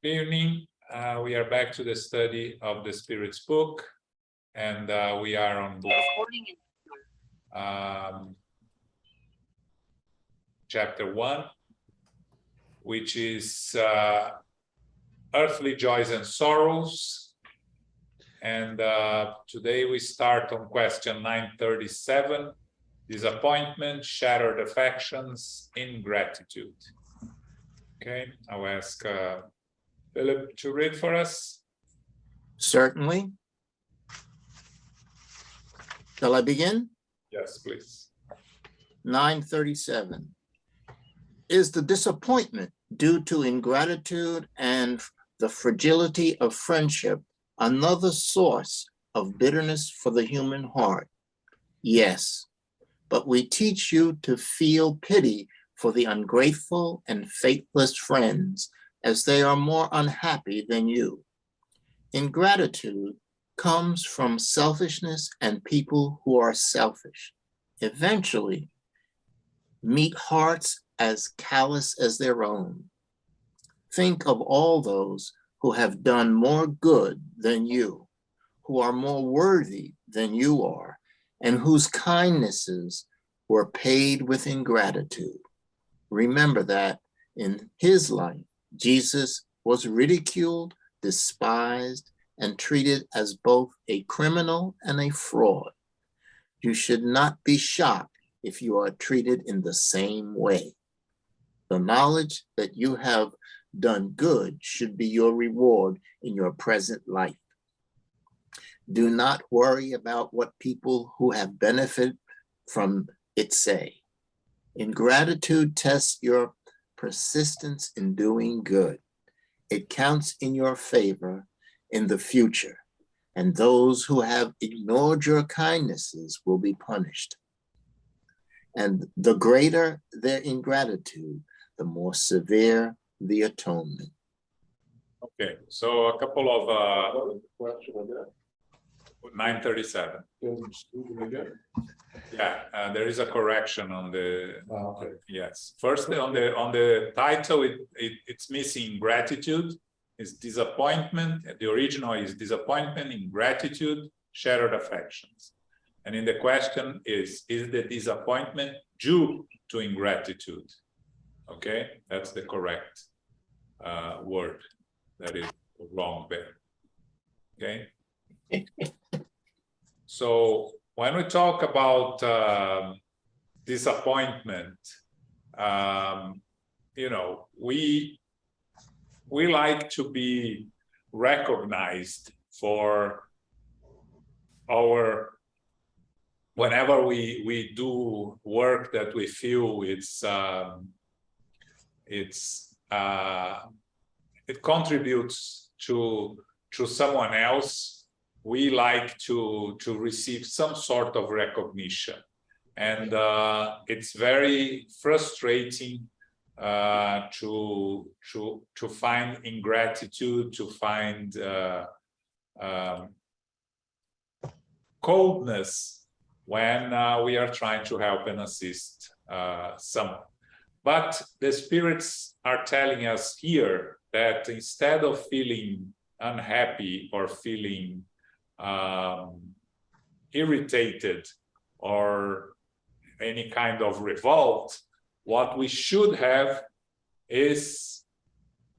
Evening. We are back to the study of the Spirit's book, and we are on book chapter 1, which is Earthly Joys and Sorrows. And today we start on question 937, Disappointment, Shattered Affections, Ingratitude. Okay, I'll ask Philip to read for us. Certainly. Shall I begin? Yes, please. 937. Is the disappointment due to ingratitude and the fragility of friendship another source of bitterness for the human heart? Yes, but we teach you to feel pity for the ungrateful and faithless friends, as they are more unhappy than you. Ingratitude comes from selfishness and people who are selfish. Eventually, meet hearts as callous as their own. Think of all those who have done more good than you, who are more worthy than you are, and whose kindnesses were paid with ingratitude. Remember that in his life, Jesus was ridiculed, despised, and treated as both a criminal and a fraud. You should not be shocked if you are treated in the same way. The knowledge that you have done good should be your reward in your present life. Do not worry about what people who have benefited from it say. Ingratitude tests your persistence in doing good. It counts in your favor in the future, and those who have ignored your kindnesses will be punished. And the greater their ingratitude, the more severe the atonement. Okay, so a couple of 937. Yeah, there is a correction on the. Okay. Yes, first on the title, it's missing gratitude. It's disappointment. The original is disappointment, ingratitude, shattered affections. And in the question is the disappointment due to ingratitude? Okay, that's the correct word. That is wrong there. Okay. So when we talk about disappointment, we like to be recognized for our, whenever we do work that we feel it contributes to someone else. We like to receive some sort of recognition, and it's very frustrating to find ingratitude, to find coldness when we are trying to help and assist someone. But the spirits are telling us here that instead of feeling unhappy or feeling irritated or any kind of revolt, what we should have is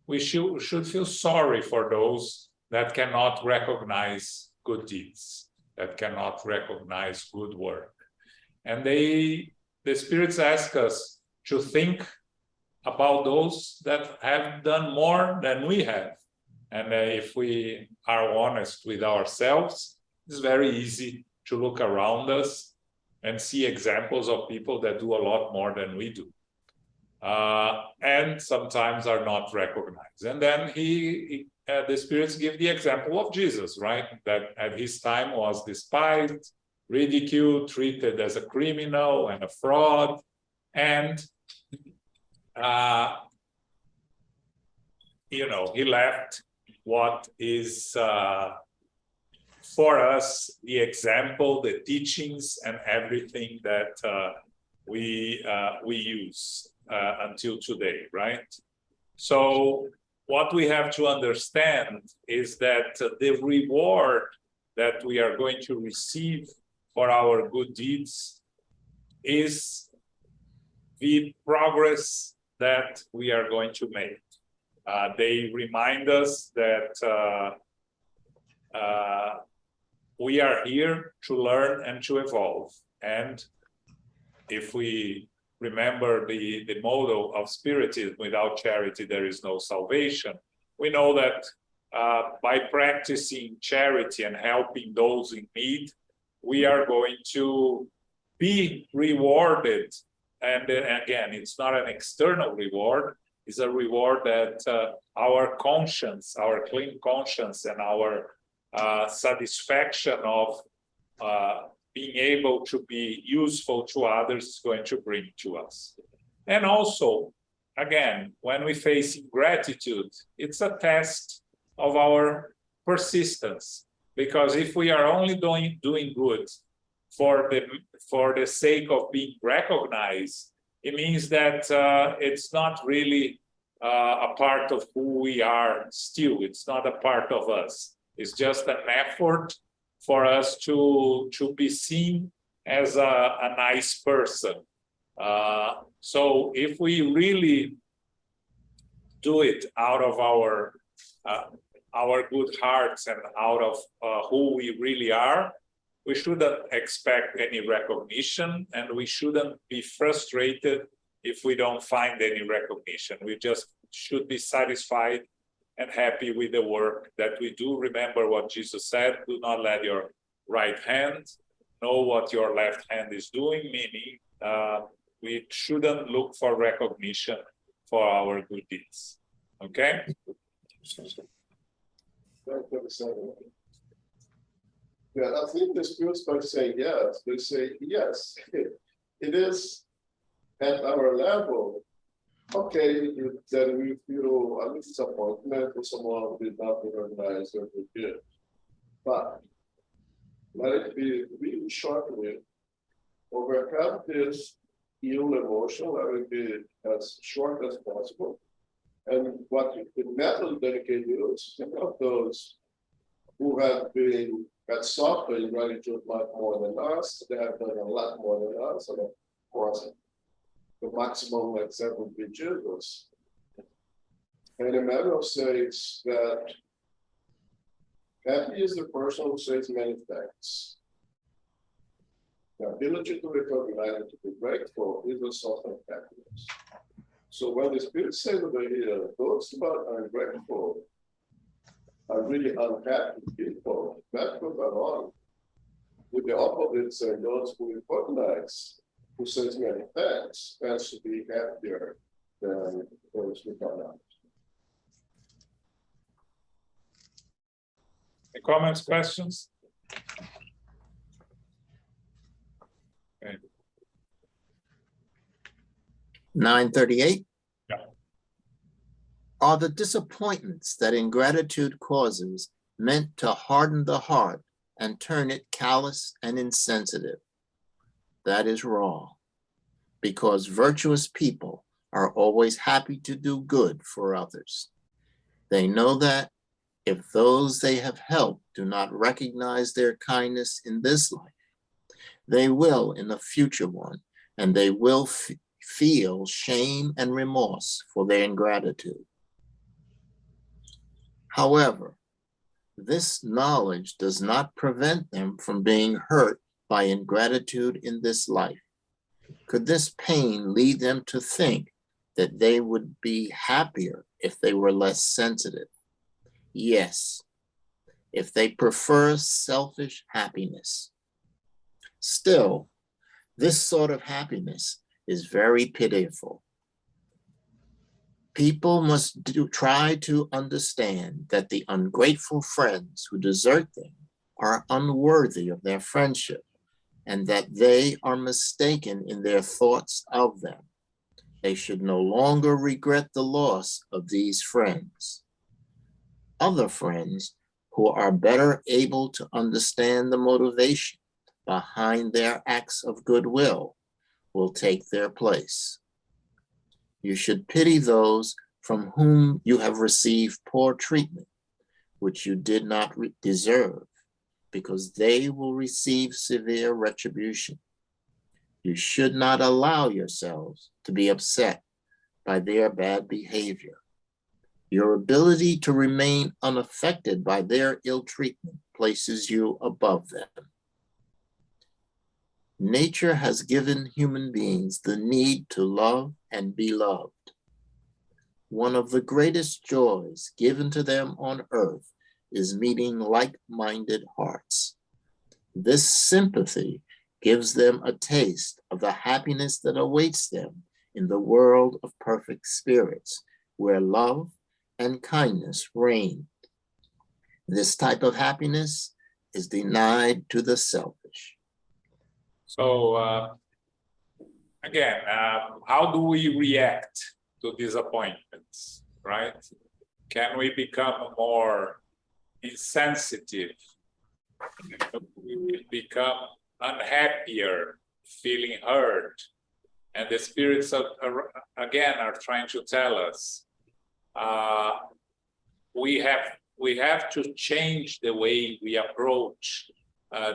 we should feel sorry for those that cannot recognize good deeds, that cannot recognize good work. And the spirits ask us to think about those that have done more than we have. And if we are honest with ourselves, it's very easy to look around us and see examples of people that do a lot more than we do. And sometimes are not recognized. And then the spirits give the example of Jesus, right? That at his time was despised, ridiculed, treated as a criminal and a fraud. And, he left what is for us the example, the teachings, and everything that we use until today, right? So what we have to understand is that the reward that we are going to receive for our good deeds is the progress that we are going to make. They remind us that we are here to learn and to evolve. And if we remember the motto of Spiritism, without charity, there is no salvation, we know that by practicing charity and helping those in need, we are going to be rewarded. And again, it's not an external reward, it's a reward that our conscience, our clean conscience, and our satisfaction of being able to be useful to others is going to bring to us. And also, again, when we face ingratitude, it's a test of our persistence. Because if we are only doing good for the sake of being recognized, it means that it's not really a part of who we are still. It's not a part of us. It's just an effort for us to be seen as a nice person. So if we really do it out of our good hearts and out of who we really are, we shouldn't expect any recognition, and we shouldn't be frustrated if we don't find any recognition. We just should be satisfied and happy with the work that we do. Remember what Jesus said, do not let your right hand know what your left hand is doing, meaning we shouldn't look for recognition for our good deeds. Okay? Yeah, I think the spirits by saying yes, they say yes, it is at our level. Okay, then we feel a disappointment for someone who did not recognize what we did. But let it be really shortly, overcome this ill emotion, let it be as short as possible. And what the method dedicated is, think of those who have suffered ingratitude a lot more than us, they have done a lot more than us, and of course, the maximum example would be Jesus. And Emmanuel says that happy is the person who says many thanks. The ability to recognize and to be grateful is a source of happiness. So when the Spirit says over here, those who are ungrateful are really unhappy people, that goes along with the opposite saying those who recognize, who says many thanks, tends to be happier than those who cannot. Any comments, questions? Okay. 938. Yeah. Are the disappointments that ingratitude causes meant to harden the heart and turn it callous and insensitive? That is wrong, because virtuous people are always happy to do good for others. They know that if those they have helped do not recognize their kindness in this life, they will in the future one, and they will feel shame and remorse for their ingratitude. However, this knowledge does not prevent them from being hurt by ingratitude in this life. Could this pain lead them to think that they would be happier if they were less sensitive? Yes, if they prefer selfish happiness. Still, this sort of happiness is very pitiful. People must try to understand that the ungrateful friends who desert them are unworthy of their friendship, and that they are mistaken in their thoughts of them. They should no longer regret the loss of these friends. Other friends who are better able to understand the motivation behind their acts of goodwill will take their place. You should pity those from whom you have received poor treatment, which you did not deserve, because they will receive severe retribution. You should not allow yourselves to be upset by their bad behavior. Your ability to remain unaffected by their ill treatment places you above them. Nature has given human beings the need to love and be loved. One of the greatest joys given to them on earth is meeting like-minded hearts. This sympathy gives them a taste of the happiness that awaits them in the world of perfect spirits, where love and kindness reign. This type of happiness is denied to the selfish. So again, how do we react to disappointments, right? Can we become more insensitive? We will become unhappier, feeling hurt. And the spirits again are trying to tell us we have to change the way we approach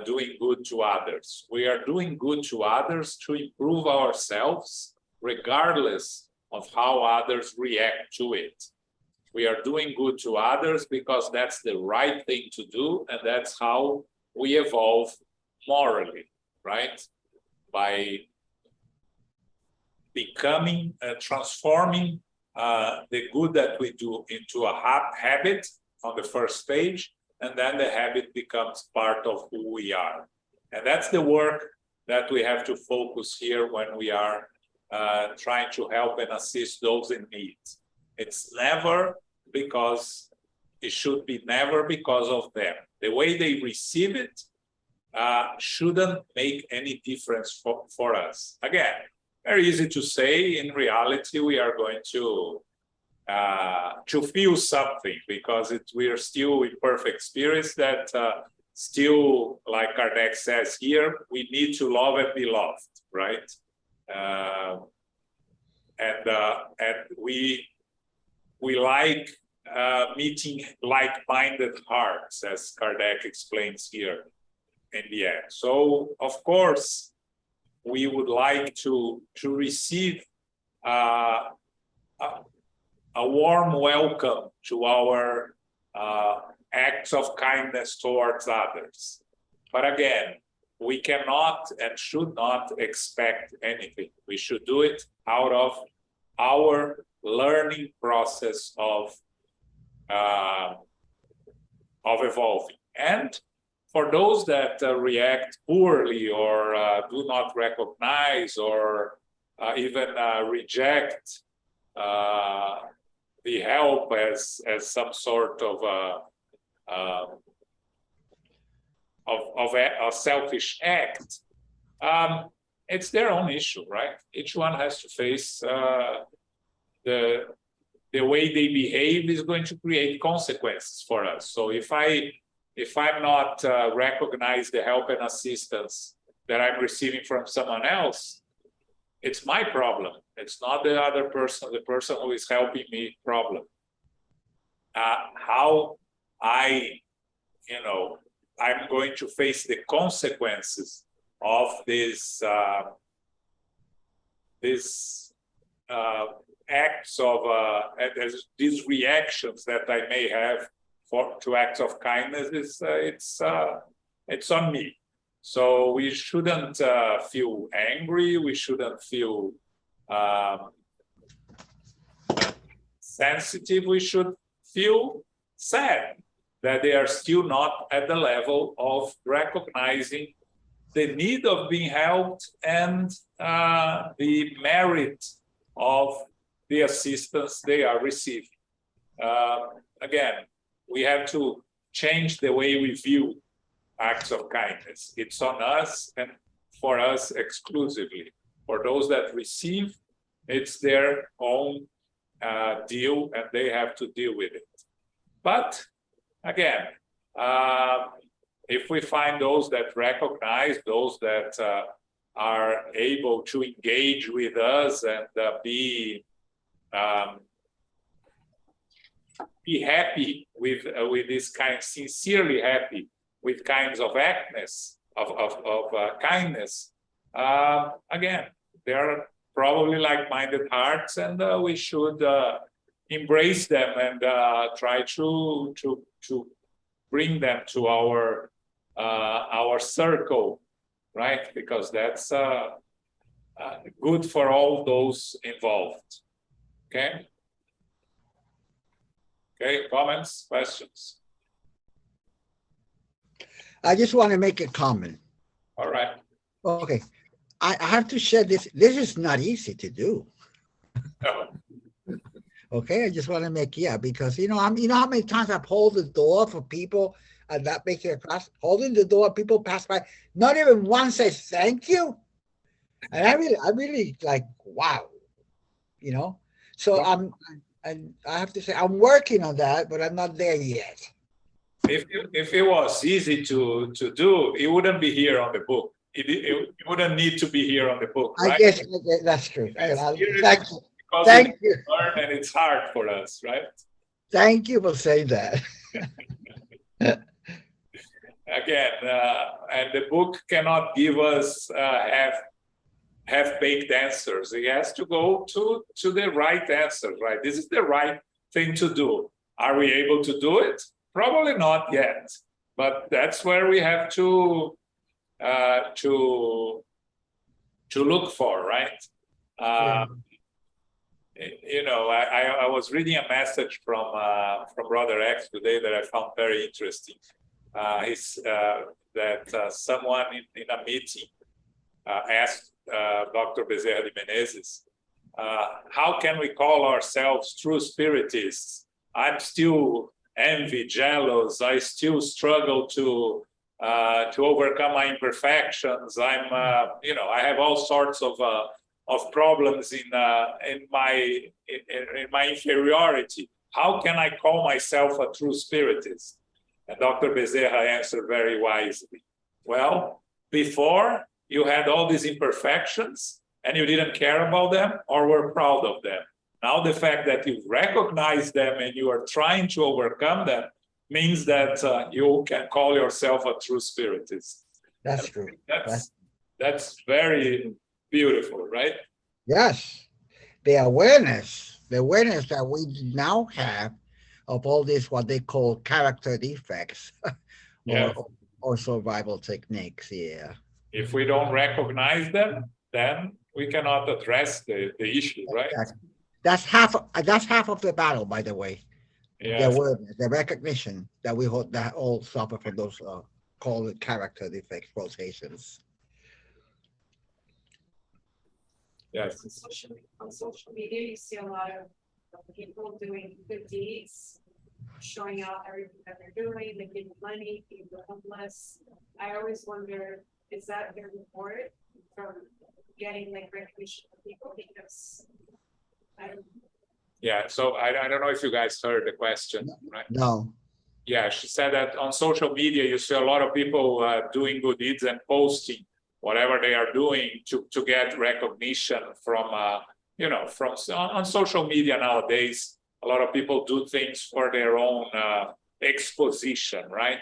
doing good to others. We are doing good to others to improve ourselves, regardless of how others react to it. We are doing good to others because that's the right thing to do, and that's how we evolve morally, right? By becoming, transforming the good that we do into a habit on the first stage, and then the habit becomes part of who we are. And that's the work that we have to focus here when we are trying to help and assist those in need. It's never because, it should be never because of them. The way they receive it shouldn't make any difference for us. Again, very easy to say. In reality, we are going to feel something because we are still in perfect spirits that still, like Kardec says here, we need to love and be loved, right? And we like meeting like-minded hearts, as Kardec explains here in the end. So, of course, we would like to receive a warm welcome to our acts of kindness towards others. But again, we cannot and should not expect anything. We should do it out of our learning process of evolving. And for those that react poorly or do not recognize or even reject the help as some sort of a selfish act, it's their own issue, right? Each one has to face the way they behave is going to create consequences for us. So if I'm not recognize the help and assistance that I'm receiving from someone else, it's my problem. It's not the other person, the person who is helping me problem. How I'm going to face the consequences of this acts of these reactions that I may have to acts of kindness it's on me. So we shouldn't feel angry. We shouldn't feel sensitive. We should feel sad that they are still not at the level of recognizing the need of being helped and the merit of the assistance they are receiving. Again, we have to change the way we view acts of kindness. It's on us and for us exclusively. For those that receive, it's their own deal and they have to deal with it. But again, if we find those that recognize, those that are able to engage with us and be be happy with this kind, sincerely happy with kinds of actness, of kindness. Again, they are probably like-minded hearts, and we should embrace them and try to bring them to our circle, right? Because that's good for all those involved. Okay. Okay. Comments, questions? I just want to make a comment. All right. Okay. I have to share this. This is not easy to do. No. Okay. I just want to make, because, you know how many times I've hold the door for people and not making a class, holding the door, people pass by, not even one says thank you. And I really like, wow, so and I have to say, I'm working on that, but I'm not there yet. If it was easy to do, it wouldn't be here on the book. It wouldn't need to be here on the book, right? I guess that's true. Thank you. Because thank you. Learn and it's hard for us, right? Thank you for saying that. Again, and the book cannot give us half-baked answers. It has to go to the right answer, right? This is the right thing to do. Are we able to do it? Probably not yet, but that's where we have to look for, right? I was reading a message from Brother X today that I found very interesting. Someone in a meeting asked Dr. Bezerra de Menezes, how can we call ourselves true spiritists? I'm still envy, jealous. I still struggle to overcome my imperfections. I have all sorts of problems in my inferiority. How can I call myself a true spiritist? And Dr. Bezerra answered very wisely. Well, before you had all these imperfections and you didn't care about them or were proud of them. Now the fact that you recognize them and you are trying to overcome them means that you can call yourself a true spiritist. That's true. That's very beautiful, right? Yes. The awareness that we now have of all this, what they call character defects or survival techniques. Yeah. If we don't recognize them, then we cannot address the issue, right? That's half of the battle, by the way. Yes. The awareness, the recognition that we all suffer from those called character defects, quotations. Yes. On social media, you see a lot of people doing good deeds, showing out everything that they're doing, they give money, feed the homeless. I always wonder, is that their reward from getting recognition from people? Because so I don't know if you guys heard the question, right? No. Yeah, she said that on social media, you see a lot of people doing good deeds and posting whatever they are doing to get recognition from, on social media nowadays. A lot of people do things for their own exposition, right?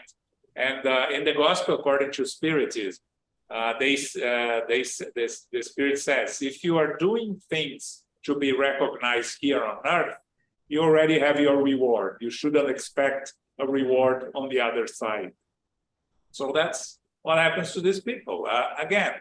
And in the Gospel, according to Spiritism, the Spirit says, if you are doing things to be recognized here on earth, you already have your reward. You shouldn't expect a reward on the other side. So that's what happens to these people. Again,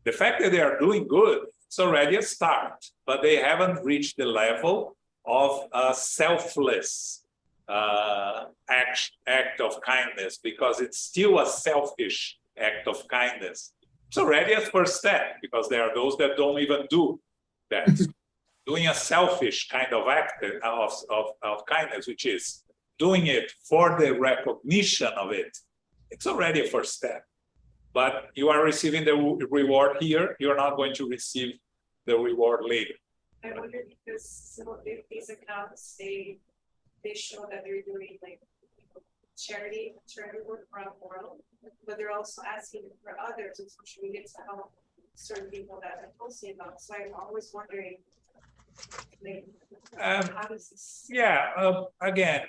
the fact that they are doing good, it's already a start, but they haven't reached the level of a selfless act of kindness, because it's still a selfish act of kindness. It's already a first step, because there are those that don't even do that. Doing a selfish kind of act of kindness, which is doing it for the recognition of it, it's already a first step. But you are receiving the reward here, you're not going to receive the reward later. I wonder, because some of these accounts, they show that they're doing charity work around the world, but they're also asking for others on social media to help certain people that they're posting about. So I'm always wondering, Like, Um, how does this? Yeah, again,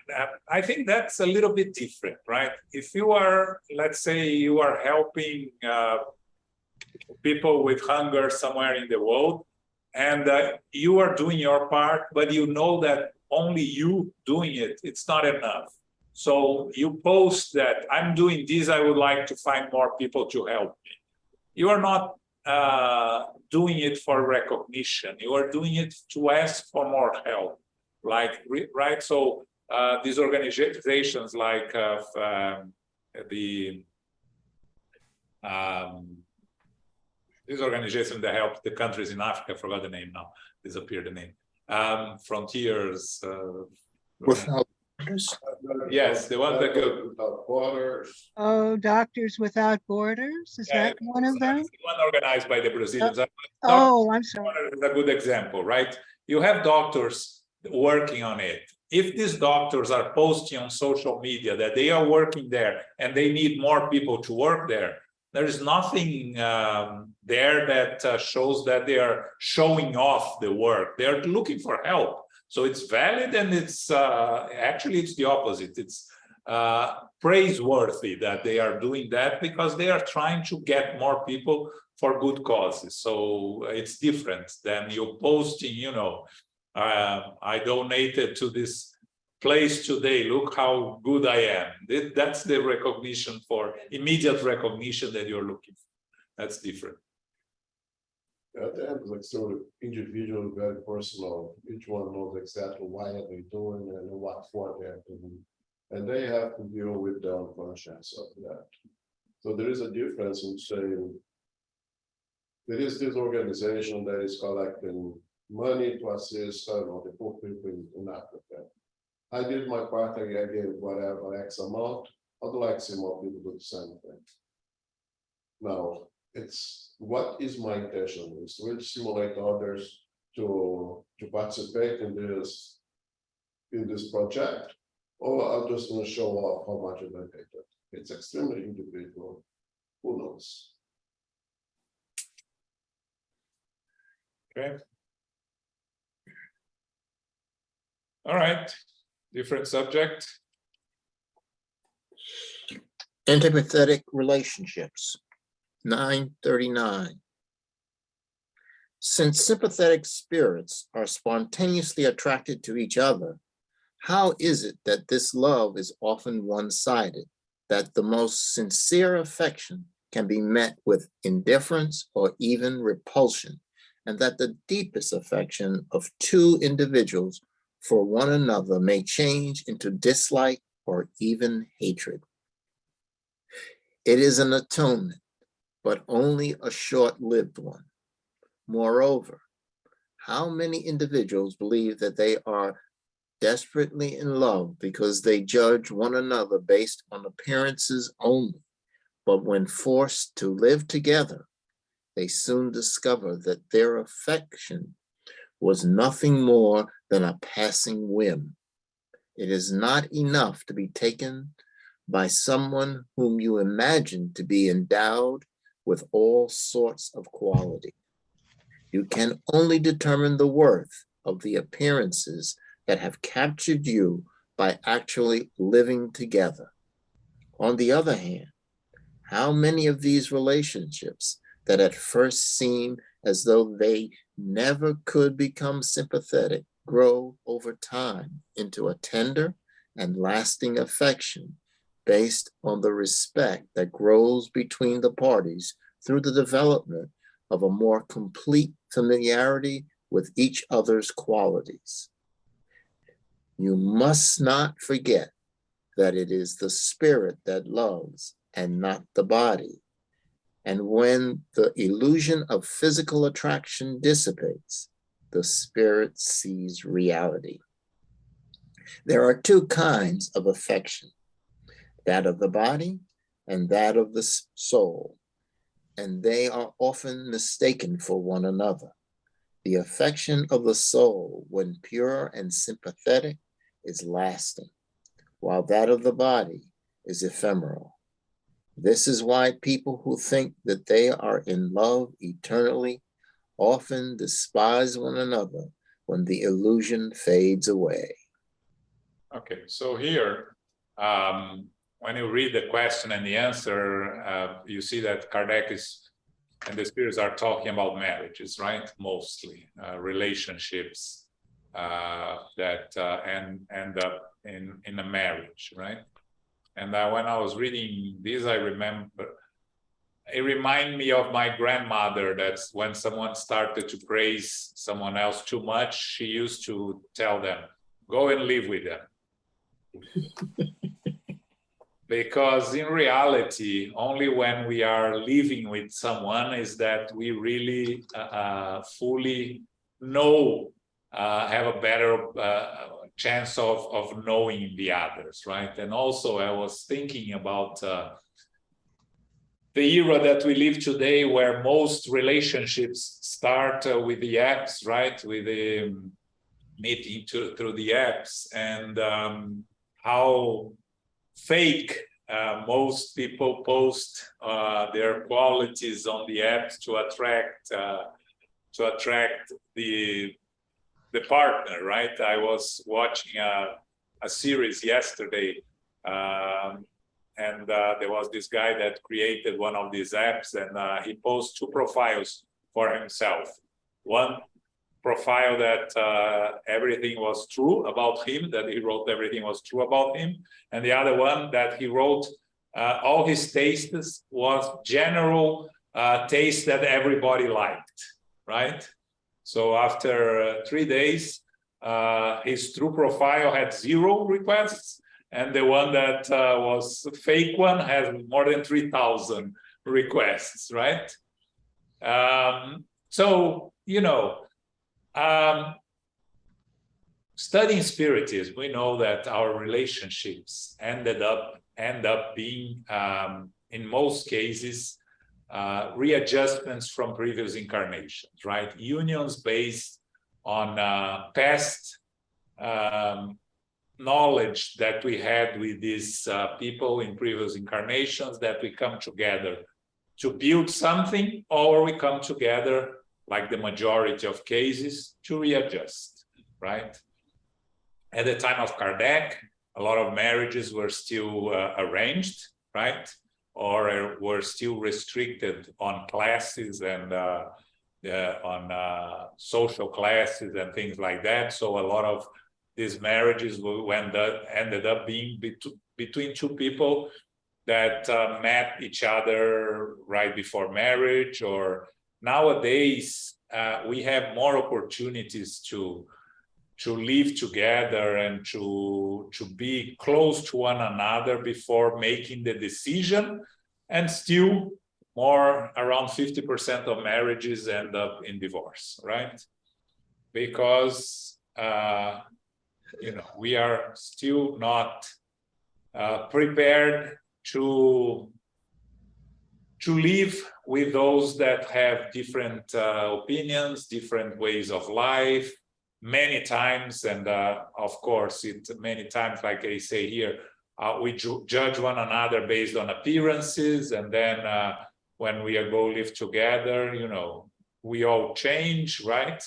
I think that's a little bit different, right? If you are, let's say you are helping people with hunger somewhere in the world, and you are doing your part, but you know that only you doing it, it's not enough. So you post that I'm doing this, I would like to find more people to help me. You are not doing it for recognition. You are doing it to ask for more help. Like, right? So these organizations like the these organizations that help the countries in Africa, I forgot the name now, disappeared the name. Frontiers. Without borders? Yes, the one that go. Without borders. Oh, Doctors Without Borders, is that one of them? One organized by the Brazilians. Oh, I'm sorry. Is a good example, right? You have doctors working on it. If these doctors are posting on social media that they are working there and they need more people to work there, there is nothing there that shows that they are showing off the work. They're looking for help. So it's valid, and it's actually it's the opposite. It's praiseworthy that they are doing that because they are trying to get more people for good causes. So it's different than you posting, you know, I donated to this place today, look how good I am. That's the recognition, for immediate recognition that you're looking for. That's different. At the end, it's like sort of individual, very personal. Each one knows exactly why are they doing and what for they're doing. And they have to deal with their own conscience of that. So there is a difference in saying there is this organization that is collecting money to assist the poor people in Africa. I did my part, I gave whatever X amount. I'd like to see more people do the same thing. Now, it's what is my intention? Is to really stimulate others to participate in this project, or I'm just going to show off how much I donated. It's extremely individual. Who knows? Okay. All right. Different subject. Antipathetic relationships. 939. Since sympathetic spirits are spontaneously attracted to each other, how is it that this love is often one-sided, that the most sincere affection can be met with indifference or even repulsion, and that the deepest affection of two individuals for one another may change into dislike or even hatred? It is an atonement, but only a short-lived one. Moreover, how many individuals believe that they are desperately in love because they judge one another based on appearances only, but when forced to live together, they soon discover that their affection was nothing more than a passing whim. It is not enough to be taken by someone whom you imagine to be endowed with all sorts of quality. You can only determine the worth of the appearances that have captured you by actually living together. On the other hand, how many of these relationships that at first seem as though they never could become sympathetic grow over time into a tender and lasting affection based on the respect that grows between the parties through the development of a more complete familiarity with each other's qualities. You must not forget that it is the spirit that loves and not the body. And when the illusion of physical attraction dissipates, the spirit sees reality. There are two kinds of affection, that of the body and that of the soul, and they are often mistaken for one another. The affection of the soul, when pure and sympathetic, is lasting, while that of the body is ephemeral. This is why people who think that they are in love eternally often despise one another when the illusion fades away. Okay, so here, when you read the question and the answer, you see that Kardec and the spirits are talking about marriages, right? Mostly relationships that end up in a marriage, right? And when I was reading this, I remember it reminded me of my grandmother. That's when someone started to praise someone else too much, she used to tell them, go and live with them. Because in reality, only when we are living with someone is that we really fully know, have a better chance of knowing the others, right? And also I was thinking about the era that we live today, where most relationships start with the apps, right? With the meeting through the apps, and how fake most people post their qualities on the apps to attract the partner, right? I was watching a series yesterday, and there was this guy that created one of these apps, and he posts two profiles for himself. One profile that everything was true about him, that he wrote everything was true about him, and the other one that he wrote all his tastes was general taste that everybody liked, right? So after 3 days, his true profile had 0 requests, and the one that was a fake one had more than 3,000 requests, right? So, you know, studying Spiritism, we know that our relationships end up being, in most cases, readjustments from previous incarnations, right? Unions based on past knowledge that we had with these people in previous incarnations, that we come together to build something, or we come together, like the majority of cases, to readjust, right? At the time of Kardec, a lot of marriages were still arranged, right? Or were still restricted on classes and on social classes and things like that. So a lot of these marriages ended up being between two people that met each other right before marriage. Or nowadays, we have more opportunities to live together and to be close to one another before making the decision. And still more, around 50% of marriages end up in divorce, right? Because we are still not prepared to live with those that have different opinions, different ways of life. Many times, and of course, many times, like I say here, we judge one another based on appearances, and then when we go live together, we all change, right?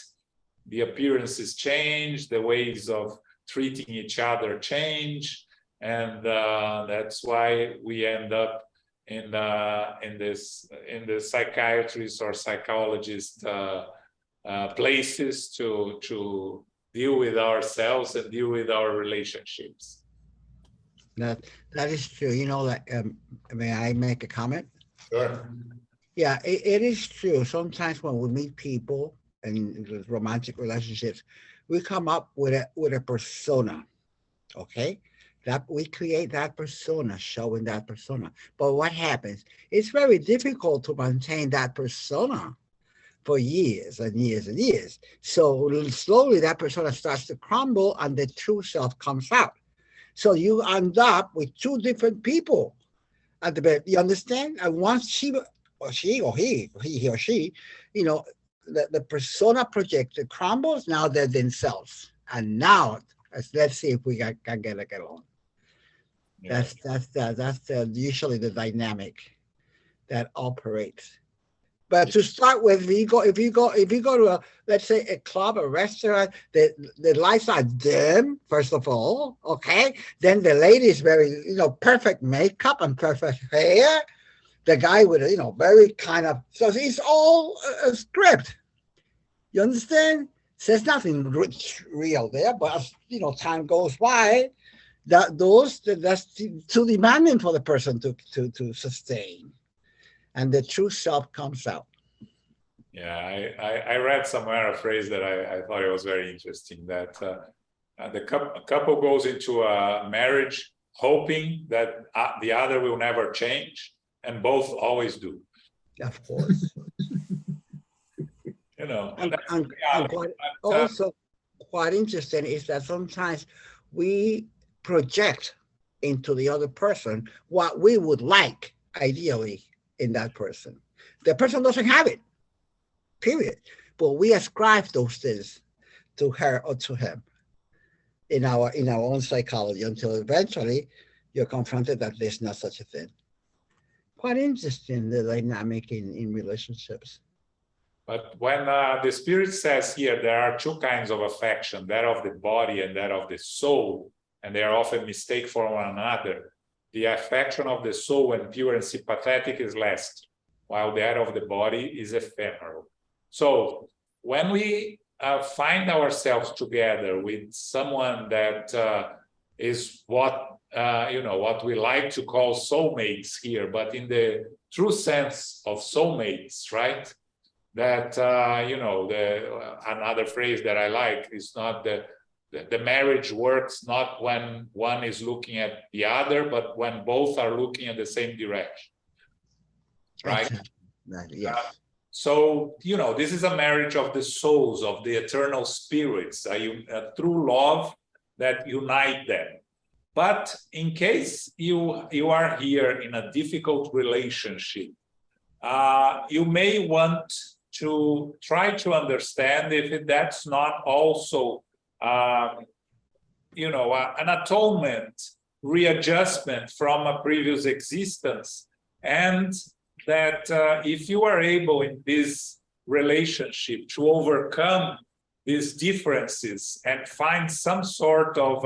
The appearances change, the ways of treating each other change, and that's why we end up in the psychiatrist or psychologist places to deal with ourselves and deal with our relationships. That is true. May I make a comment? Sure. Yeah, it is true. Sometimes when we meet people in romantic relationships, we come up with a persona, okay? That we create that persona, showing that persona. But what happens? It's very difficult to maintain that persona for years and years and years. So slowly that persona starts to crumble and the true self comes out. So you end up with two different people at the bed. You understand? And once he or she, the persona projected crumbles, now they're themselves. And now let's see if we can get along. Yeah. That's usually the dynamic that operates. But to start with, if you go to a, let's say, a club, a restaurant, the lights are dim, first of all, okay? Then the lady is very, perfect makeup and perfect hair. The guy with, very kind of, so it's all a script. You understand? So there's nothing real there, but as time goes by, that's too demanding for the person to sustain, and the true self comes out. Yeah, I read somewhere a phrase that I thought it was very interesting, that the couple goes into a marriage hoping that the other will never change, and both always do. Of course. And also quite interesting is that sometimes we project into the other person what we would like ideally in that person. The person doesn't have it, period. But we ascribe those things to her or to him in our own psychology until eventually you're confronted that there's not such a thing. Quite interesting, the dynamic in relationships. But when the Spirit says here, there are two kinds of affection, that of the body and that of the soul, and they are often mistaken for one another. The affection of the soul, when pure and sympathetic, is lasting, while that of the body is ephemeral. So when we find ourselves together with someone that is what we like to call soulmates here, but in the true sense of soulmates, right? That another phrase that I like is not the marriage works not when one is looking at the other, but when both are looking in the same direction, right? Yes. So this is a marriage of the souls, of the eternal spirits, through love that unite them. But in case you are here in a difficult relationship, you may want to try to understand if that's not also, an atonement, readjustment from a previous existence, and that if you are able in this relationship to overcome these differences and find some sort of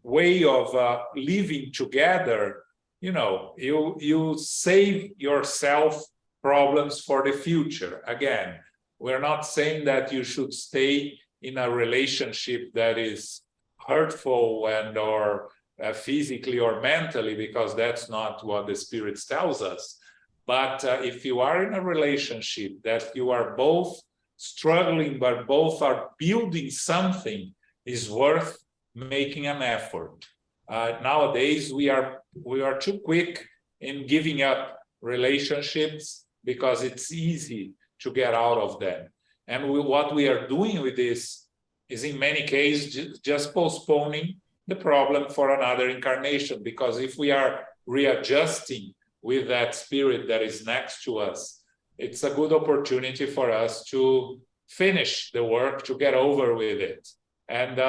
way of living together, you save yourself problems for the future. Again, we're not saying that you should stay in a relationship that is hurtful and or physically or mentally, because that's not what the Spirit tells us. But if you are in a relationship that you are both struggling, but both are building something, is worth making an effort. Nowadays, we are too quick in giving up relationships because it's easy to get out of them. And what we are doing with this is in many cases just postponing the problem for another incarnation, because if we are readjusting with that spirit that is next to us, it's a good opportunity for us to finish the work, to get over with it. And,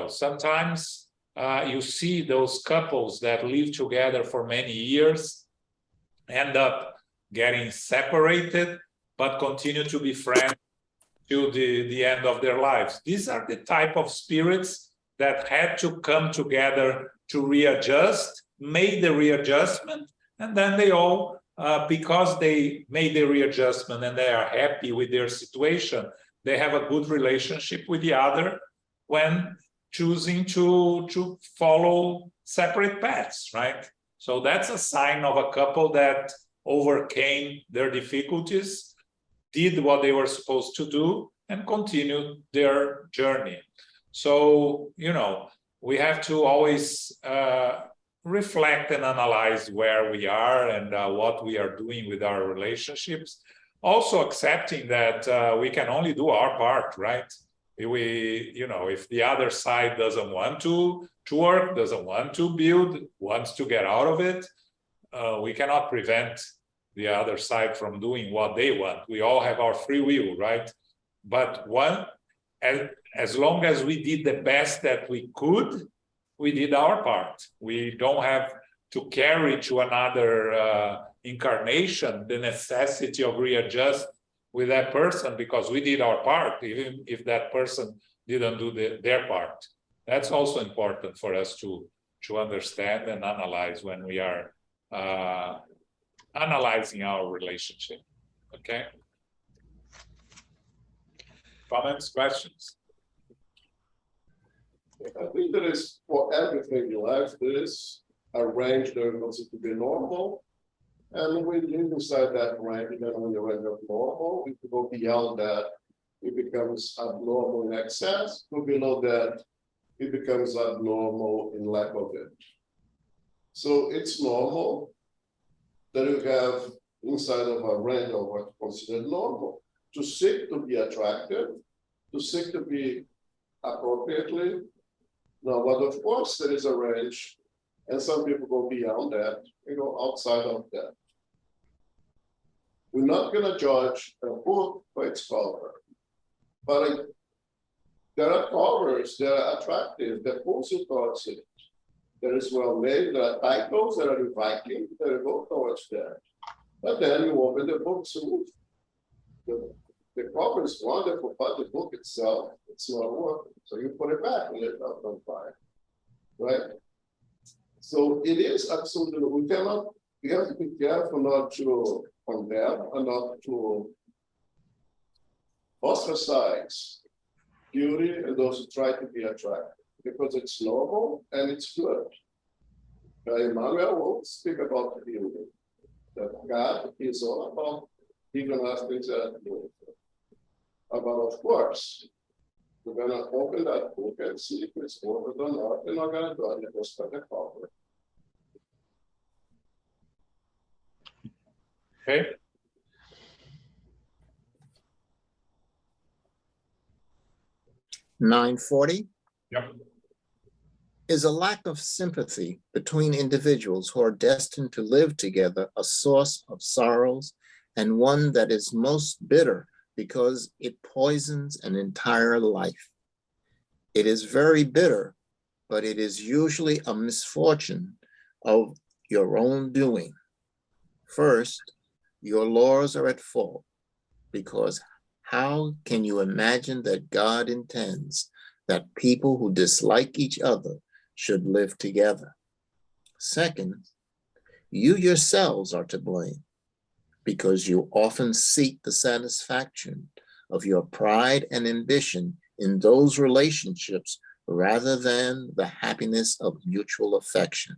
sometimes you see those couples that live together for many years end up getting separated, but continue to be friends till the end of their lives. These are the type of spirits that had to come together to readjust, made the readjustment, and then they all, because they made the readjustment and they are happy with their situation, they have a good relationship with the other when choosing to follow separate paths, right? So that's a sign of a couple that overcame their difficulties, did what they were supposed to do, and continued their journey. So, we have to always reflect and analyze where we are and what we are doing with our relationships. Also accepting that we can only do our part, right? If the other side doesn't want to work, doesn't want to build, wants to get out of it, we cannot prevent the other side from doing what they want. We all have our free will, right? But as long as we did the best that we could, we did our part. We don't have to carry to another incarnation the necessity of readjust with that person because we did our part, even if that person didn't do their part. That's also important for us to understand and analyze when we are analyzing our relationship. Okay? Comments, questions? I think there is, for everything in life, there is a range that is considered to be normal. And we live inside that range, then when the range of normal, if you go beyond that, it becomes abnormal in excess. Go below that, it becomes abnormal in lack of it. So it's normal that you have inside of a range of what's considered normal to seek to be attractive, to seek to be appropriately. Now, but of course, there is a range, and some people go beyond that and go outside of that. We're not going to judge a book by its cover, but there are covers that are attractive, that pulls you towards it. That is well made, there are titles that are inviting, that go towards that. But then you open the book, so the cover is wonderful, but the book itself, it's not working. So you put it back and let it out on fire, right? So it is absolutely, we have to be careful not to condemn and not to ostracize beauty and those who try to be attractive, because it's normal and it's good. Emmanuel will speak about the beauty, that God is all about even us things that are beautiful. But of course, we're going to open that book and see if it's ordered or not. We're not going to do it just by the cover. Okay. $9.40 Yep. is a lack of sympathy between individuals who are destined to live together a source of sorrows, and one that is most bitter because it poisons an entire life. It is very bitter, but it is usually a misfortune of your own doing. First, your laws are at fault, because how can you imagine that God intends that people who dislike each other should live together? Second, you yourselves are to blame, because you often seek the satisfaction of your pride and ambition in those relationships rather than the happiness of mutual affection.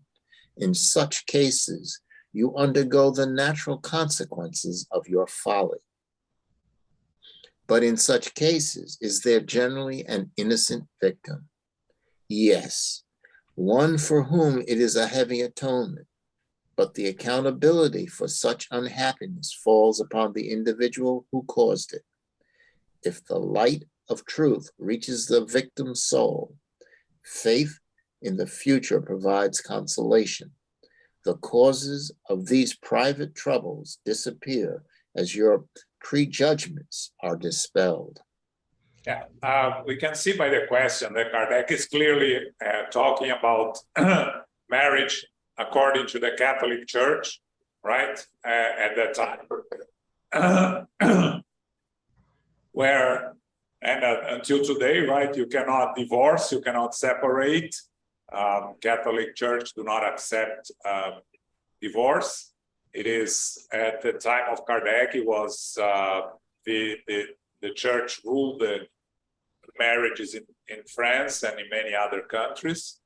In such cases, you undergo the natural consequences of your folly. But in such cases, is there generally an innocent victim? Yes, one for whom it is a heavy atonement, but the accountability for such unhappiness falls upon the individual who caused it. If the light of truth reaches the victim's soul, faith in the future provides consolation. The causes of these private troubles disappear as your prejudgments are dispelled. Yeah, we can see by the question that Kardec is clearly talking about marriage according to the Catholic Church, right? At that time, where, and until today, right, you cannot divorce, you cannot separate. Catholic Church do not accept divorce. It is at the time of Kardec, it was the church ruled the marriages in France and in many other countries.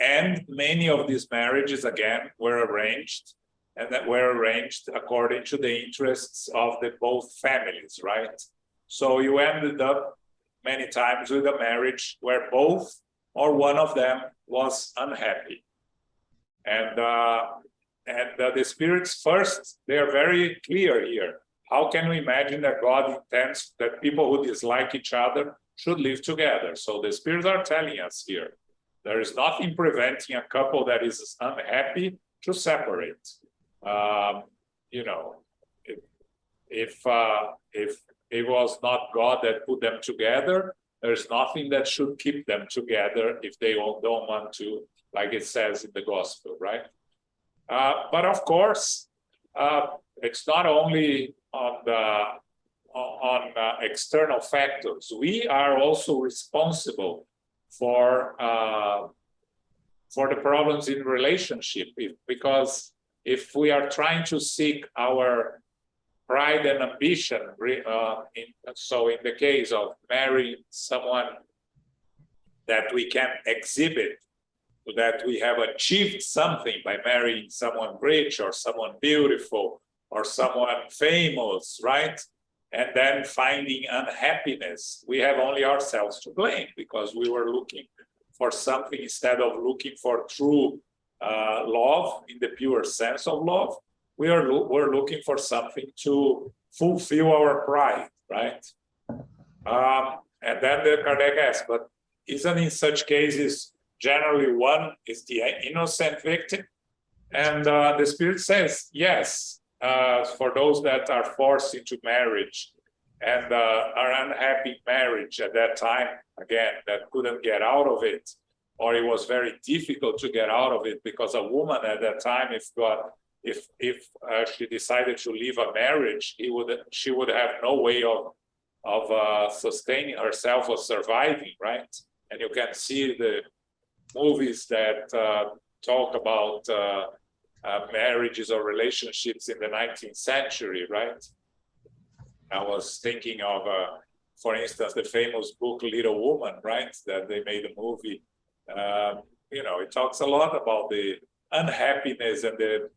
And many of these marriages, again, were arranged, and that were arranged according to the interests of the both families, right? So you ended up many times with a marriage where both or one of them was unhappy. And the spirits first, they are very clear here. How can we imagine that God intends that people who dislike each other should live together? So the spirits are telling us here, there is nothing preventing a couple that is unhappy to separate. You know, if it was not God that put them together, there's nothing that should keep them together if they don't want to, like it says in the gospel, right? But of course, it's not only on external factors. We are also responsible for the problems in relationship, because if we are trying to seek our pride and ambition, so in the case of marrying someone that we can exhibit that we have achieved something by marrying someone rich or someone beautiful or someone famous, right? And then finding unhappiness, we have only ourselves to blame, because we were looking for something instead of looking for true love in the pure sense of love. We're looking for something to fulfill our pride, right? And then the Kardec asks, but isn't in such cases generally one is the innocent victim? And the Spirit says, yes, for those that are forced into marriage and are unhappy marriage at that time, again, that couldn't get out of it, or it was very difficult to get out of it, because a woman at that time, if she decided to leave a marriage, she would have no way of sustaining herself or surviving, right? And you can see the movies that talk about marriages or relationships in the 19th century, right? I was thinking of, for instance, the famous book Little Woman, right? That they made a movie. It talks a lot about the unhappiness and the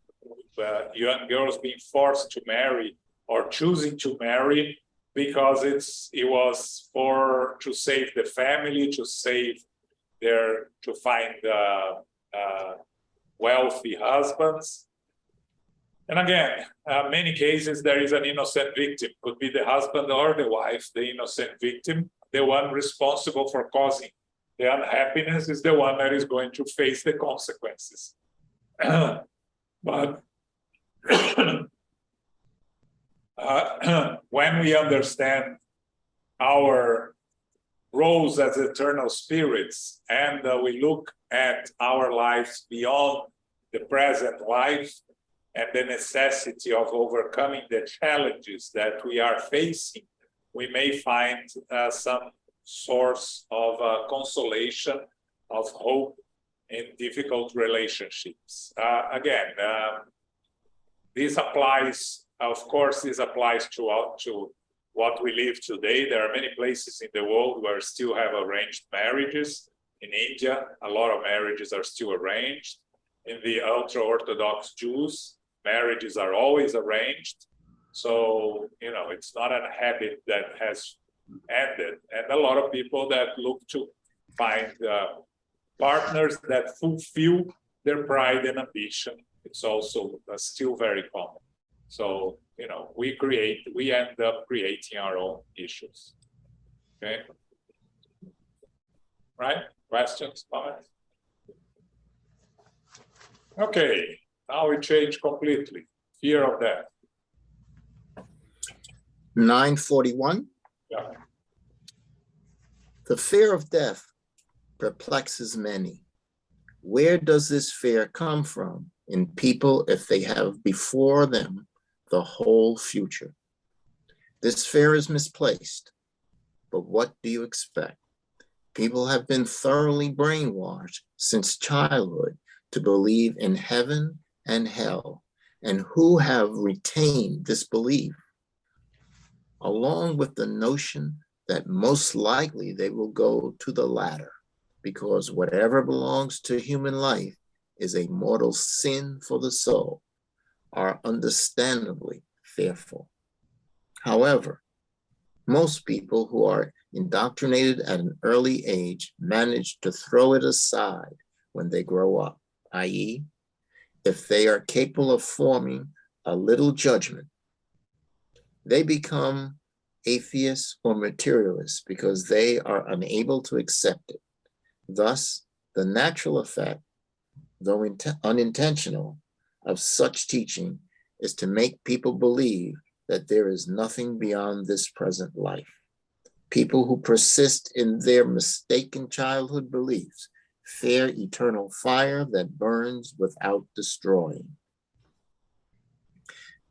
young girls being forced to marry or choosing to marry because it was to save the family, to find wealthy husbands. And again, many cases there is an innocent victim. Could be the husband or the wife, the innocent victim. The one responsible for causing the unhappiness is the one that is going to face the consequences. But when we understand our roles as eternal spirits, and we look at our lives beyond the present life and the necessity of overcoming the challenges that we are facing, we may find some source of consolation, of hope in difficult relationships. This applies, of course, to what we live today. There are many places in the world where still have arranged marriages. In India, a lot of marriages are still arranged. In the ultra-Orthodox Jews, marriages are always arranged. So, it's not a habit that has ended. And a lot of people that look to find partners that fulfill their pride and ambition, it's also still very common. So, we end up creating our own issues. Okay. Right? Questions, comments? Okay, now we change completely. Fear of death. 941. Yeah. The fear of death perplexes many. Where does this fear come from in people if they have before them the whole future? This fear is misplaced, but what do you expect? People have been thoroughly brainwashed since childhood to believe in heaven and hell, and who have retained this belief, along with the notion that most likely they will go to the latter, because whatever belongs to human life is a mortal sin for the soul, are understandably fearful. However, most people who are indoctrinated at an early age manage to throw it aside when they grow up, i.e., if they are capable of forming a little judgment, they become atheists or materialists because they are unable to accept it. Thus, the natural effect, though unintentional, of such teaching is to make people believe that there is nothing beyond this present life. People who persist in their mistaken childhood beliefs fear eternal fire that burns without destroying,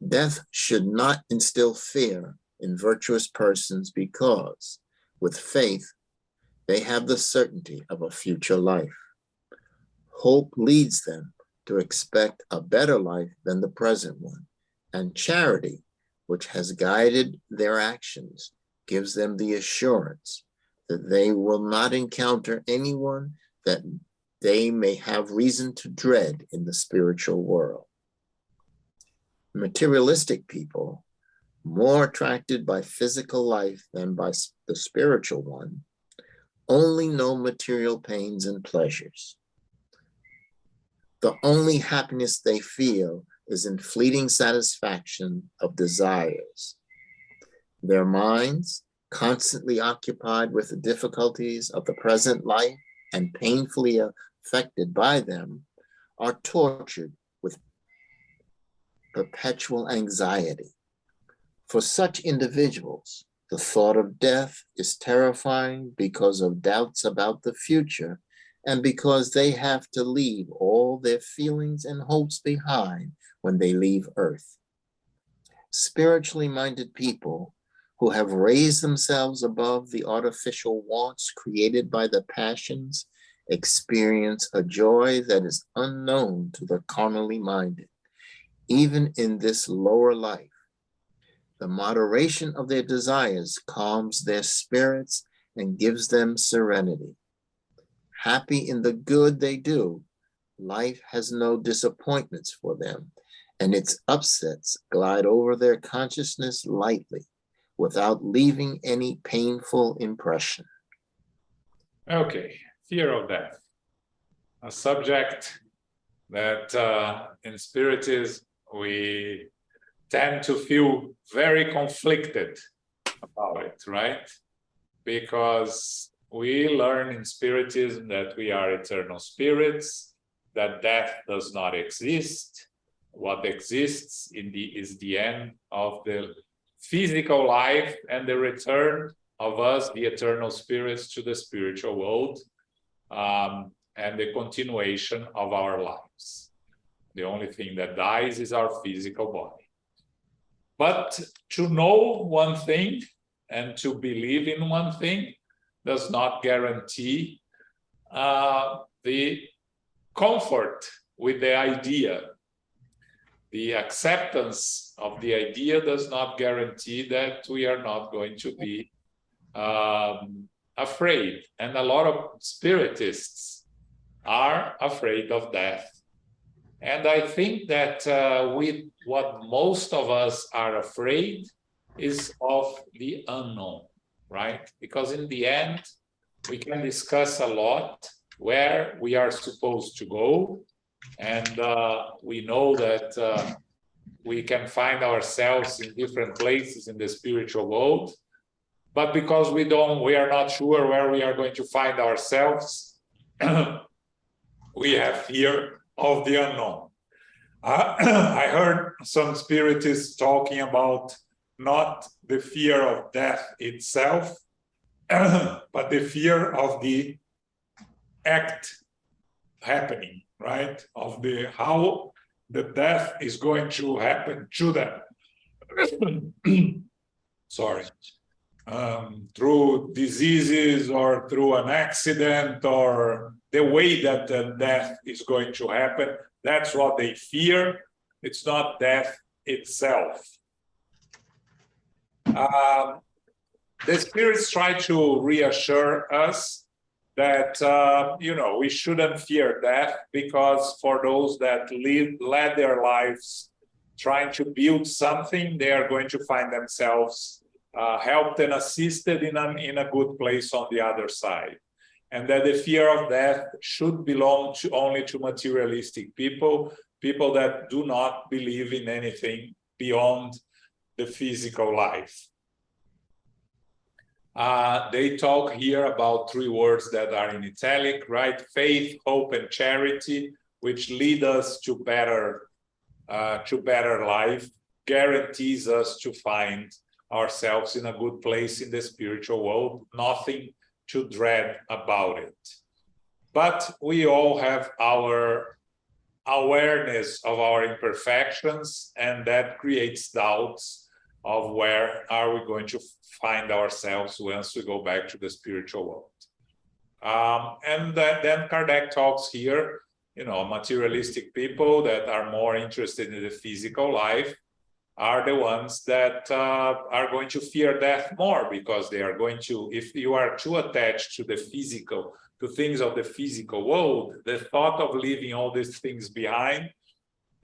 Death should not instill fear in virtuous persons because, with faith, they have the certainty of a future life. Hope leads them to expect a better life than the present one, and charity, which has guided their actions, gives them the assurance that they will not encounter anyone that they may have reason to dread in the spiritual world. Materialistic people, more attracted by physical life than by the spiritual one, only know material pains and pleasures. The only happiness they feel is in fleeting satisfaction of desires. Their minds, constantly occupied with the difficulties of the present life and painfully affected by them, are tortured with perpetual anxiety. For such individuals, the thought of death is terrifying because of doubts about the future and because they have to leave all their feelings and hopes behind when they leave Earth. Spiritually minded people who have raised themselves above the artificial wants created by the passions experience a joy that is unknown to the carnally minded, even in this lower life. The moderation of their desires calms their spirits and gives them serenity. Happy in the good they do, life has no disappointments for them, and its upsets glide over their consciousness lightly, without leaving any painful impression. Okay, fear of death. A subject that in Spiritism we tend to feel very conflicted about it, right? Because we learn in Spiritism that we are eternal spirits, that death does not exist. What exists is the end of the physical life and the return of us, the eternal spirits, to the spiritual world, and the continuation of our lives. The only thing that dies is our physical body. But to know one thing and to believe in one thing does not guarantee the comfort with the idea. The acceptance of the idea does not guarantee that we are not going to be afraid. And a lot of spiritists are afraid of death. And I think that what most of us are afraid is of the unknown, right? Because in the end, we can discuss a lot where we are supposed to go. And we know that we can find ourselves in different places in the spiritual world. But because we are not sure where we are going to find ourselves, we have fear of the unknown. I heard some spiritists talking about not the fear of death itself, but the fear of the act happening, right? Of how the death is going to happen to them. Sorry. Through diseases or through an accident or the way that the death is going to happen. That's what they fear. It's not death itself. The spirits try to reassure us that, we shouldn't fear death, because for those that led their lives trying to build something, they are going to find themselves helped and assisted in a good place on the other side. And that the fear of death should belong only to materialistic people that do not believe in anything beyond the physical life. They talk here about three words that are in italic, right? Faith, hope, and charity, which lead us to better life, guarantees us to find ourselves in a good place in the spiritual world, nothing to dread about it. But we all have our awareness of our imperfections, and that creates doubts of where are we going to find ourselves once we go back to the spiritual world. And then Kardec talks here, materialistic people that are more interested in the physical life are the ones that are going to fear death more, because they are going to, if you are too attached to the physical, to things of the physical world, the thought of leaving all these things behind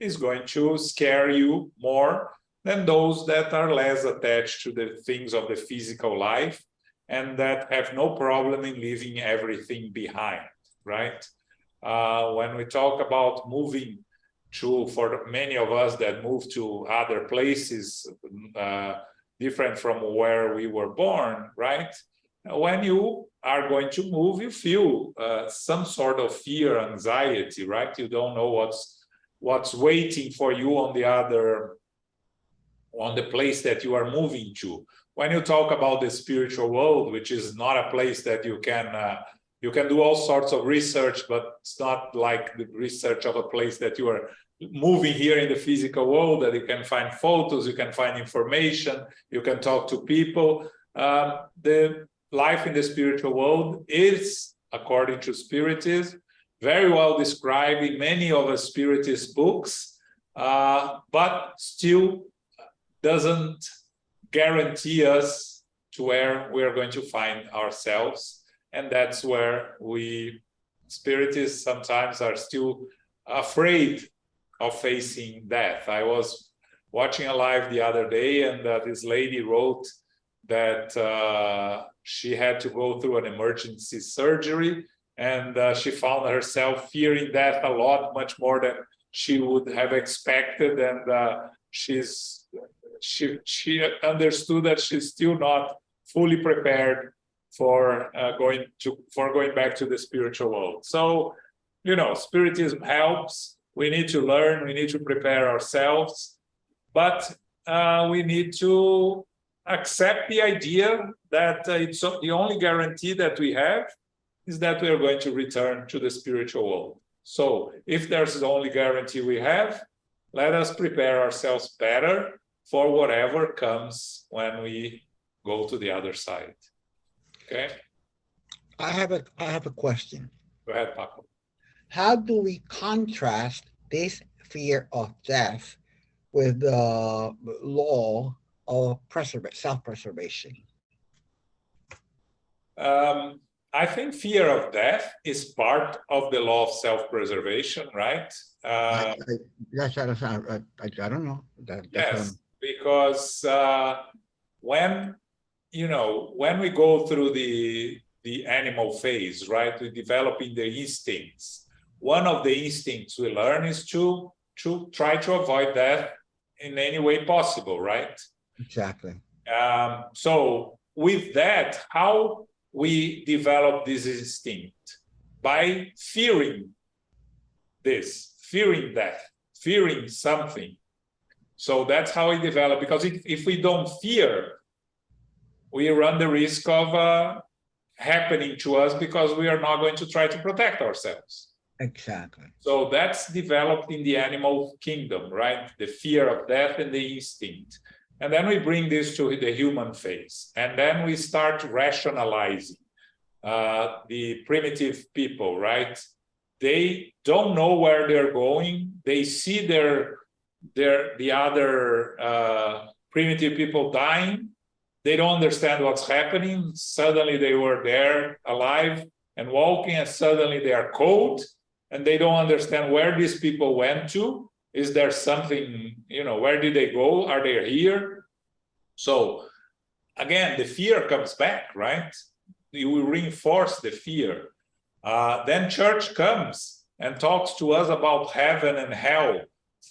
is going to scare you more than those that are less attached to the things of the physical life and that have no problem in leaving everything behind, right? When we talk about moving for many of us that move to other places different from where we were born, right? When you are going to move, you feel some sort of fear, anxiety, right? You don't know what's waiting for you on the place that you are moving to. When you talk about the spiritual world, which is not a place that you can do all sorts of research, but it's not like the research of a place that you are moving here in the physical world, that you can find photos, you can find information, you can talk to people. The life in the spiritual world is, according to Spiritism, very well described in many of the Spiritist books, but still doesn't guarantee us to where we're going to find ourselves. And that's where we Spiritists sometimes are still afraid of facing death. I was watching a live the other day, and this lady wrote that she had to go through an emergency surgery, and she found herself fearing death a lot, much more than she would have expected. And she understood that she's still not fully prepared for going back to the spiritual world. So, Spiritism helps. We need to learn, we need to prepare ourselves, but we need to accept the idea that it's the only guarantee that we have is that we are going to return to the spiritual world. So if there's the only guarantee we have, let us prepare ourselves better for whatever comes when we go to the other side. Okay? I have a question. Go ahead, Paco. How do we contrast this fear of death with the law of self-preservation? I think fear of death is part of the law of self-preservation, right? I don't know. Yes, because when we go through the animal phase, right, we're developing the instincts. One of the instincts we learn is to try to avoid death in any way possible, right? Exactly. So with that, how we develop this instinct? By fearing death, fearing something. So that's how we develop, because if we don't fear, we run the risk of happening to us because we are not going to try to protect ourselves. Exactly. So that's developed in the animal kingdom, right? The fear of death and the instinct. And then we bring this to the human phase. And then we start rationalizing the primitive people, right? They don't know where they're going. They see the other primitive people dying. They don't understand what's happening. Suddenly they were there alive and walking, and suddenly they are cold, and they don't understand where these people went to. Is there something, where did they go? Are they here? So again, the fear comes back, right? You will reinforce the fear. Then church comes and talks to us about heaven and hell.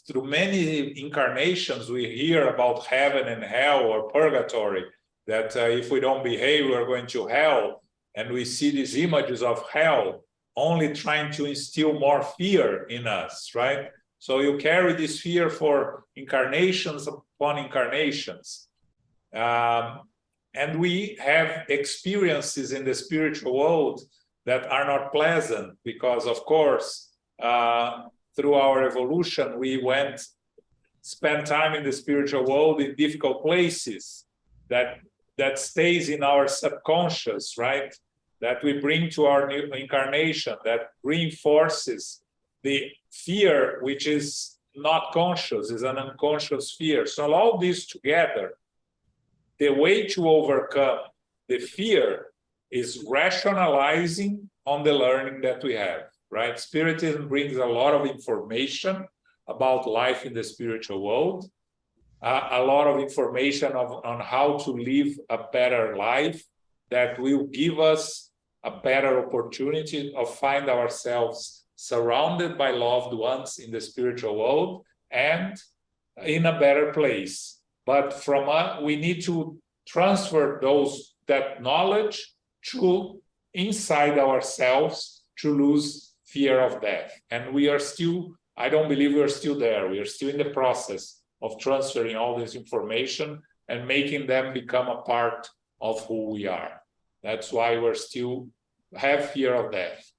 Through many incarnations, we hear about heaven and hell or purgatory, that if we don't behave, we're going to hell. And we see these images of hell only trying to instill more fear in us, right? So you carry this fear for incarnations upon incarnations. And we have experiences in the spiritual world that are not pleasant because, of course, through our evolution, we spend time in the spiritual world in difficult places that stays in our subconscious, right? That we bring to our new incarnation, that reinforces the fear, which is not conscious, is an unconscious fear. So all this together, the way to overcome the fear is rationalizing on the learning that we have, right? Spiritism brings a lot of information about life in the spiritual world, a lot of information on how to live a better life that will give us a better opportunity of find ourselves surrounded by loved ones in the spiritual world and in a better place. But we need to transfer that knowledge to inside ourselves to lose fear of death. And we are still, I don't believe we're still there. We are still in the process of transferring all this information and making them become a part of who we are. That's why we're still have fear of death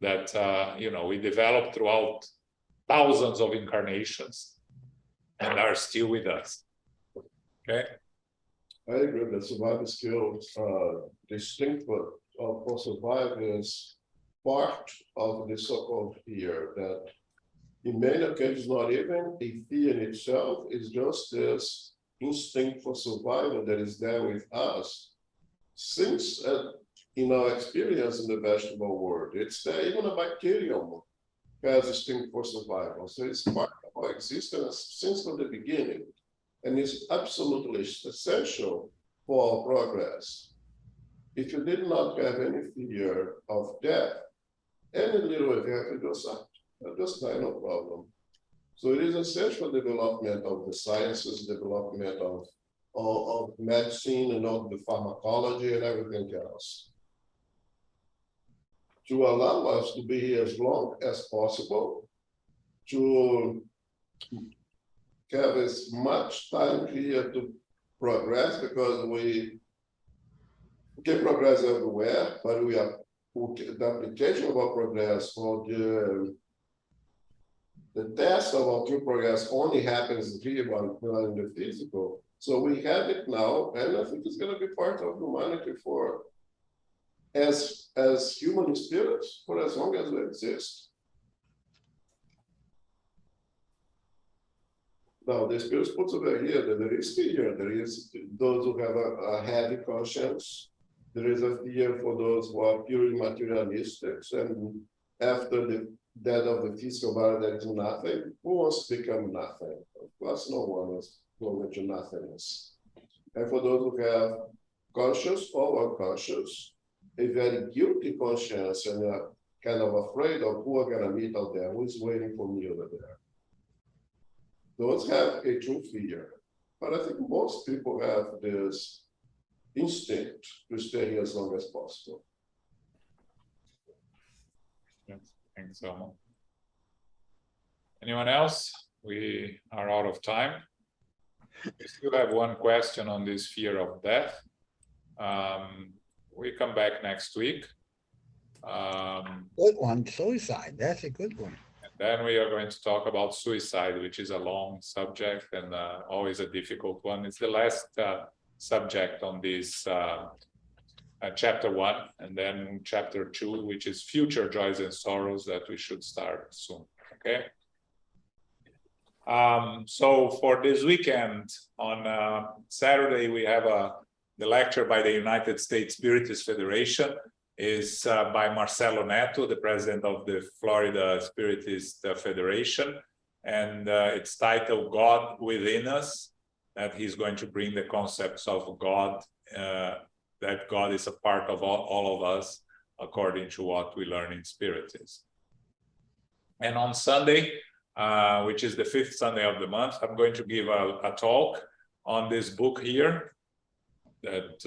that, we developed throughout thousands of incarnations and are still with us. Okay. I agree that survival skills distinct for survivors part of the so-called fear that in many occasions not even a fear in itself, is just this instinct for survival that is there with us since in our experience in the vegetable world. It's there, even a bacterium has instinct for survival. So it's part of our existence since from the beginning. And it's absolutely essential for our progress. If you did not have any fear of death, any little event will just die, no problem. So it is essential development of the sciences, development of medicine and of the pharmacology and everything else, to allow us to be here as long as possible, to have as much time here to progress, because we can progress everywhere, but the application of our progress for the test of our true progress only happens here in the physical. So we have it now, and I think it's going to be part of humanity for as human spirits for as long as we exist. Now, the spirits puts over here that there is fear. There is those who have a heavy conscience. There is a fear for those who are purely materialistic. And after the death of the physical body, there is nothing. Who wants to become nothing? Of course, no one is going to nothingness. And for those who have conscious or unconscious, a very guilty conscience and kind of afraid of who are going to meet out there, who is waiting for me over there. Those have a true fear. But I think most people have this instinct to stay here as long as possible. Yes, thanks so much. Anyone else? We are out of time. We still have one question on this fear of death. We come back next week. Good one, suicide. That's a good one. And then we are going to talk about suicide, which is a long subject and always a difficult one. It's the last subject on this chapter 1, and then chapter 2, which is future joys and sorrows that we should start soon. Okay. So for this weekend, on Saturday, we have the lecture by the United States Spiritist Federation is by Marcelo Neto, the president of the Florida Spiritist Federation. And it's titled God Within Us, that he's going to bring the concepts of God, that God is a part of all of us, according to what we learn in Spiritism. And on Sunday, which is the 5th Sunday of the month, I'm going to give a talk on this book here that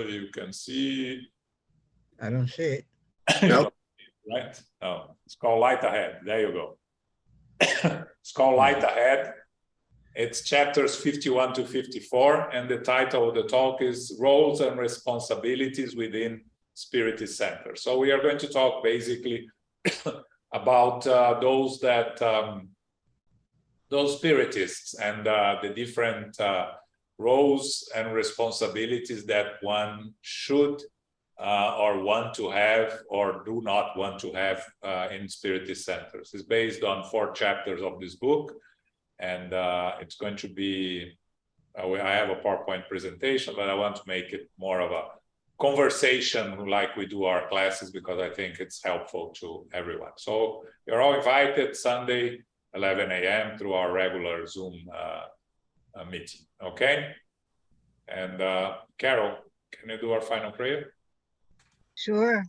you can see. I don't see it. Nope. Right? No, it's called Light Ahead. There you go. It's called Light Ahead. It's chapters 51 to 54, and the title of the talk is Roles and Responsibilities Within Spiritist Center. So we are going to talk basically about those spiritists and the different roles and responsibilities that one should or want to have or do not want to have in spiritist centers. It's based on 4 chapters of this book, and it's going to be, I have a PowerPoint presentation, but I want to make it more of a conversation like we do our classes, because I think it's helpful to everyone. So you're all invited Sunday, 11 a.m. through our regular Zoom meeting, okay? And Carol, can you do our final prayer? Sure.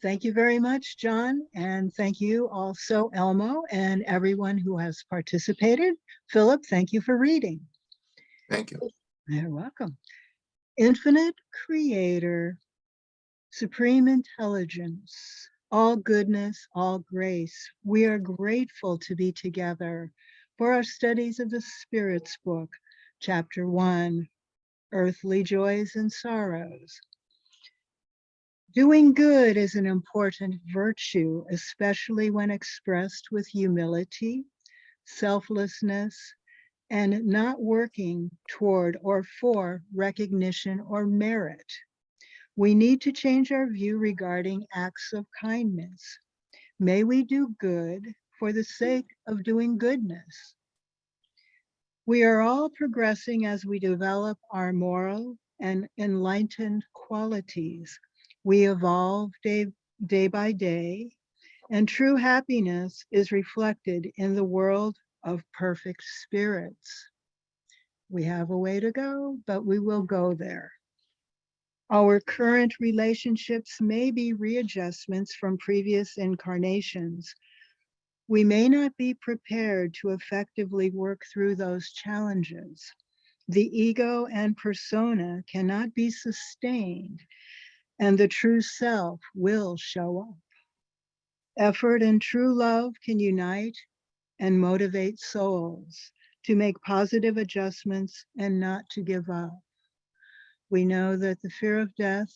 Thank you very much, John. And thank you also, Elmo, and everyone who has participated. Philip, thank you for reading. Thank you. You're welcome. Infinite Creator, Supreme Intelligence, all goodness, all grace, we are grateful to be together for our studies of the Spirit's Book, Chapter 1, Earthly Joys and Sorrows. Doing good is an important virtue, especially when expressed with humility, selflessness, and not working toward or for recognition or merit. We need to change our view regarding acts of kindness. May we do good for the sake of doing goodness. We are all progressing as we develop our moral and enlightened qualities. We evolve day by day, and true happiness is reflected in the world of perfect spirits. We have a way to go, but we will go there. Our current relationships may be readjustments from previous incarnations. We may not be prepared to effectively work through those challenges. The ego and persona cannot be sustained, and the true self will show up. Effort and true love can unite and motivate souls to make positive adjustments and not to give up. We know that the fear of death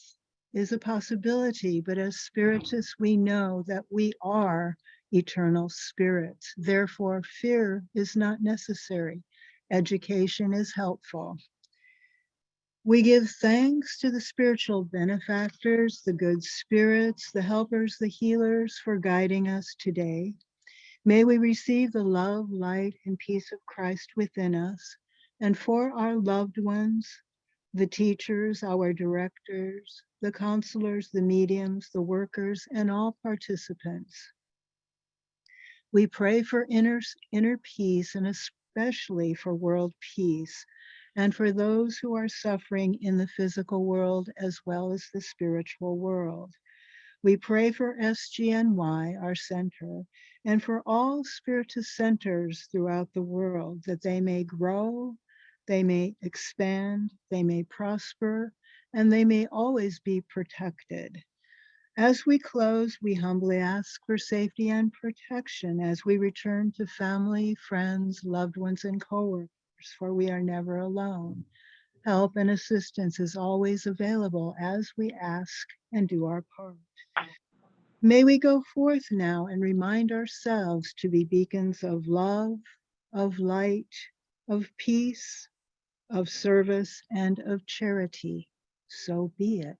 is a possibility, but as spiritists, we know that we are eternal spirits. Therefore, fear is not necessary. Education is helpful. We give thanks to the spiritual benefactors, the good spirits, the helpers, the healers for guiding us today. May we receive the love, light, and peace of Christ within us, and for our loved ones, the teachers, our directors, the counselors, the mediums, the workers, and all participants. We pray for inner peace, and especially for world peace, and for those who are suffering in the physical world as well as the spiritual world. We pray for SGNY, our center, and for all spiritist centers throughout the world, that they may grow, they may expand, they may prosper, and they may always be protected. As we close, we humbly ask for safety and protection as we return to family, friends, loved ones, and coworkers, for we are never alone. Help and assistance is always available as we ask and do our part. May we go forth now and remind ourselves to be beacons of love, of light, of peace, of service, and of charity. So be it.